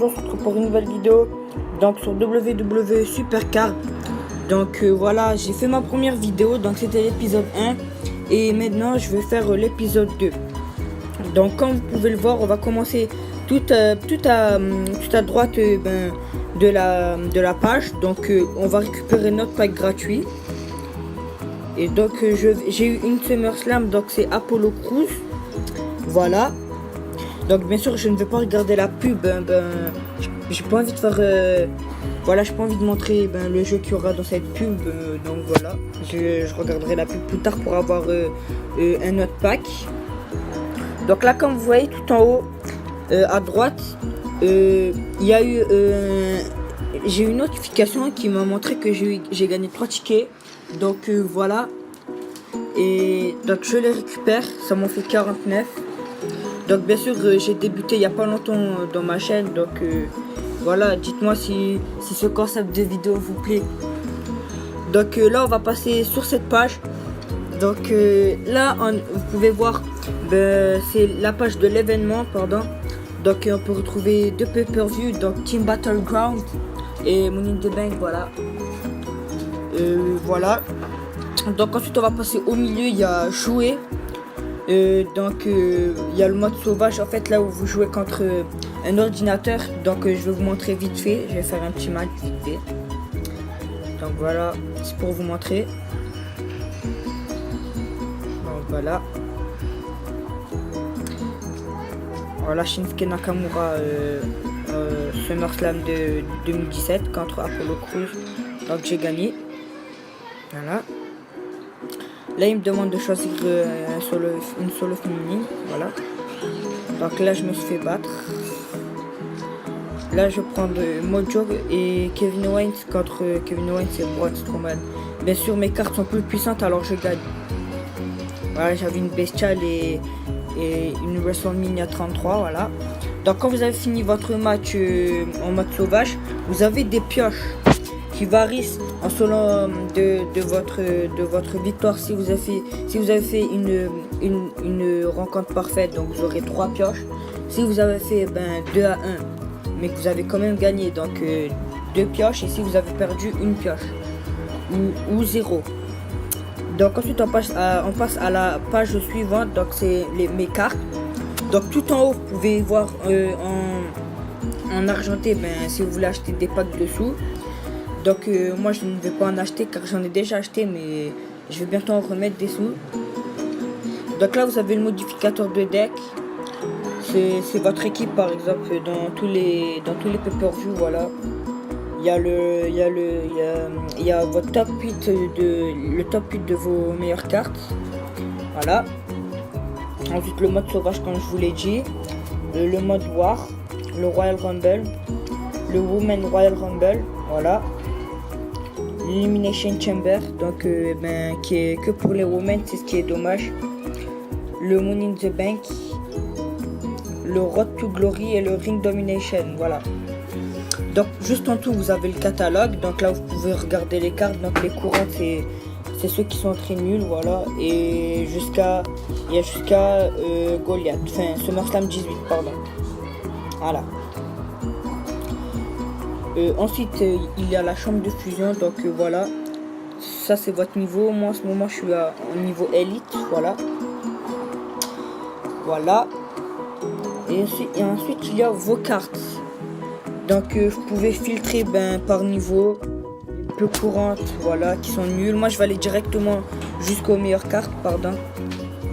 aujourd'hui on se retrouve pour une nouvelle vidéo donc sur WWE Supercard. Donc voilà, j'ai fait ma première vidéo, donc c'était l'épisode 1 et maintenant je vais faire l'épisode 2. Donc comme vous pouvez le voir, on va commencer tout à droite de la page. Donc on va récupérer notre pack gratuit. Et donc j'ai eu une SummerSlam, donc c'est Apollo Crews. Voilà. Donc bien sûr je ne vais pas regarder la pub, j'ai pas envie de faire voilà, j'ai pas envie de montrer le jeu qu'il y aura dans cette pub, donc voilà, je regarderai la pub plus tard pour avoir un autre pack. Donc là comme vous voyez tout en haut à droite, il y a eu j'ai eu une notification qui m'a montré que j'ai gagné 3 tickets. Donc voilà, et donc je les récupère, ça m'en fait 49. Donc bien sûr j'ai débuté il n'y a pas longtemps dans ma chaîne, donc voilà, dites-moi si ce concept de vidéo vous plaît. Donc là on va passer sur cette page. Donc là vous pouvez voir, c'est la page de l'événement, pardon. Donc on peut retrouver deux pay-per-view, donc Team Battleground et Money in the Bank, voilà. Voilà. Donc ensuite on va passer au milieu, il y a jouer. Donc il y a le mode sauvage, en fait là où vous jouez contre un ordinateur. Donc je vais vous montrer vite fait, je vais faire un petit match vite fait. Donc voilà, c'est pour vous montrer. Donc voilà. Voilà, Shinsuke Nakamura SummerSlam de 2017 contre Apollo Crews. Donc j'ai gagné. Voilà. Là, il me demande de choisir une solo féminine. Voilà. Donc là, je me suis fait battre. Là, je prends Mojo et Kevin Owens contre Kevin Owens et Braun Strowman. Bien sûr, mes cartes sont plus puissantes, alors je gagne. Voilà, j'avais une bestiale et une WrestleMania 33. Voilà. Donc, quand vous avez fini votre match en mode sauvage, vous avez des pioches qui varient en selon de votre victoire. Si vous avez fait une rencontre parfaite, donc vous aurez 3 pioches. Si vous avez fait 2 à 1 mais que vous avez quand même gagné, donc 2 pioches. Et si vous avez perdu, une pioche ou 0. Donc ensuite on passe à la page suivante. Donc c'est mes cartes. Donc tout en haut vous pouvez voir en argenté si vous voulez acheter des packs dessous. Donc moi je ne vais pas en acheter car j'en ai déjà acheté, mais je vais bientôt en remettre des sous. Donc là vous avez le modificateur de deck. C'est votre équipe par exemple dans tous les pay-per-view, voilà. Il y a votre top 8 le top 8 de vos meilleures cartes. Voilà. Ensuite le mode sauvage comme je vous l'ai dit, le mode War, le Royal Rumble, le Women Royal Rumble, voilà. L'Elimination Chamber, donc qui est que pour les women, c'est ce qui est dommage. Le Money in the Bank, le Road to Glory et le Ring Domination, voilà. Donc juste en dessous vous avez le catalogue, donc là vous pouvez regarder les cartes. Donc les courantes c'est ceux qui sont très nuls, voilà. Et il y a jusqu'à Goliath, enfin SummerSlam 18, pardon. Voilà. Ensuite il y a la chambre de fusion, donc voilà, ça c'est votre niveau. Moi en ce moment je suis au niveau élite, voilà. Voilà. Et ensuite il y a vos cartes. Donc vous pouvez filtrer par niveau, les plus courantes, voilà, qui sont nulles. Moi je vais aller directement jusqu'aux meilleures cartes, pardon.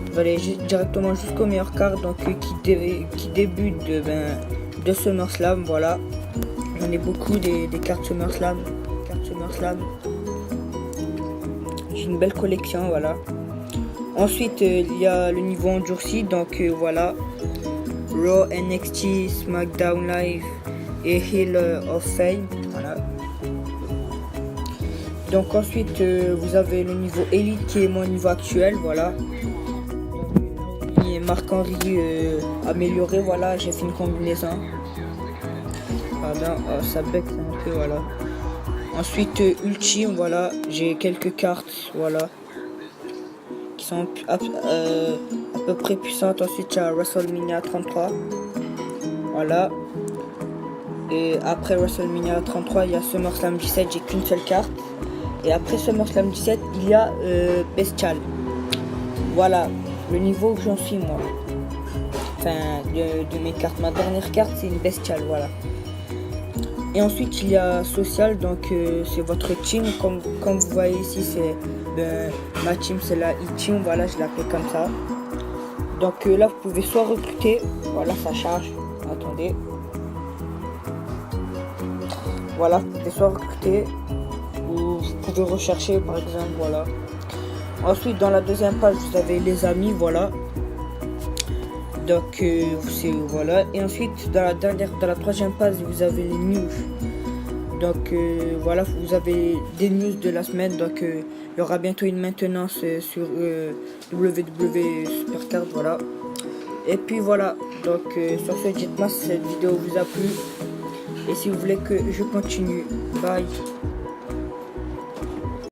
Je vais aller directement jusqu'aux meilleures cartes, donc qui débutent de SummerSlam, voilà. J'en ai beaucoup des cartes SummerSlam. J'ai une belle collection, voilà. Ensuite il y a le niveau endurci, donc voilà. Raw, NXT, SmackDown Live et Hall of Fame, voilà. Donc ensuite vous avez le niveau Elite qui est mon niveau actuel, voilà. Et Marc-Henry amélioré, voilà, j'ai fait une combinaison. Voilà, ça bec un peu, voilà. Ensuite Ultime, voilà, j'ai quelques cartes, voilà, qui sont à peu près puissantes. Ensuite il y a WrestleMania 33, voilà. Et après WrestleMania 33, il y a SummerSlam 17, j'ai qu'une seule carte. Et après SummerSlam 17, il y a Bestial. Voilà le niveau où j'en suis moi. Enfin, de mes cartes. Ma dernière carte, c'est une Bestial, voilà. Et ensuite, il y a Social, donc c'est votre team. Comme vous voyez ici, c'est ma team, c'est la E-Team, voilà, je l'appelle comme ça. Donc là, vous pouvez soit recruter, voilà, ça charge, attendez. Voilà, vous pouvez soit recruter, ou vous pouvez rechercher, par exemple, voilà. Ensuite, dans la deuxième page, vous avez les amis, voilà. Donc voilà. Et ensuite, dans la troisième page, vous avez les news. Donc voilà, vous avez des news de la semaine. Donc il y aura bientôt une maintenance sur WWE Supercard, voilà. Et puis voilà. Donc sur ce, dites-moi si cette vidéo vous a plu et si vous voulez que je continue. Bye.